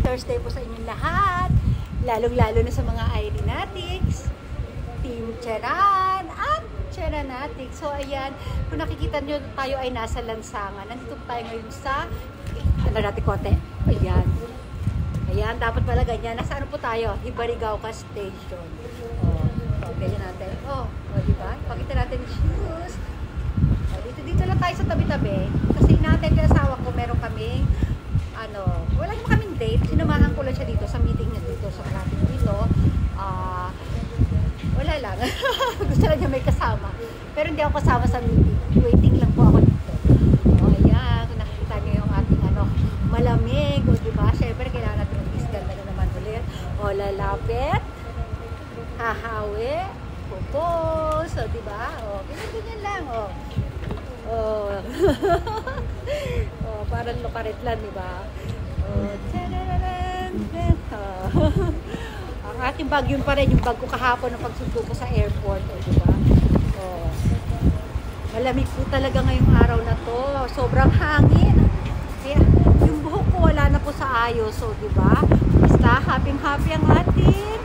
Thursday po sa inyong lahat. Lalong-lalo na sa mga Irenatics, Team Cheran, at Cheranatics. So ayan, kung nakikita nyo, tayo ay nasa lansangan. Nandito tayo ngayon sa, ano natin konti? Ayan. Ayan, dapat pala ganyan. Nasa ano po tayo? Hibarigao-Ka Station. Ganyan natin. Diba? Pakita natin yung shoes. Dito lang tayo sa tabi-tabi. Kasi natin yung asawa ko, meron kami, wala naman kaming date. Sinamahan ko lang siya dito sa meeting niya dito sa natin dito. Wala lang. Gusto lang niya may kasama. Pero hindi ako kasama sa meeting. Waiting lang po ako dito. Ayan. Kung nakikita niyo yung ating malamig. Diba? Siyempre, kailangan natin mag-isgal na naman ulit. Lalapit. Hahawi. Pupos. Diba? Ganyan lang. Parang lukarit lang, diba? Ang ating bag yun pa rin, yung bag ko kahapon ng pagsundo ko sa airport, diba? Malamig po talaga ngayong araw na to. Sobrang hangin. Kaya yung buhok ko wala na po sa ayos, diba? Basta happy ang ating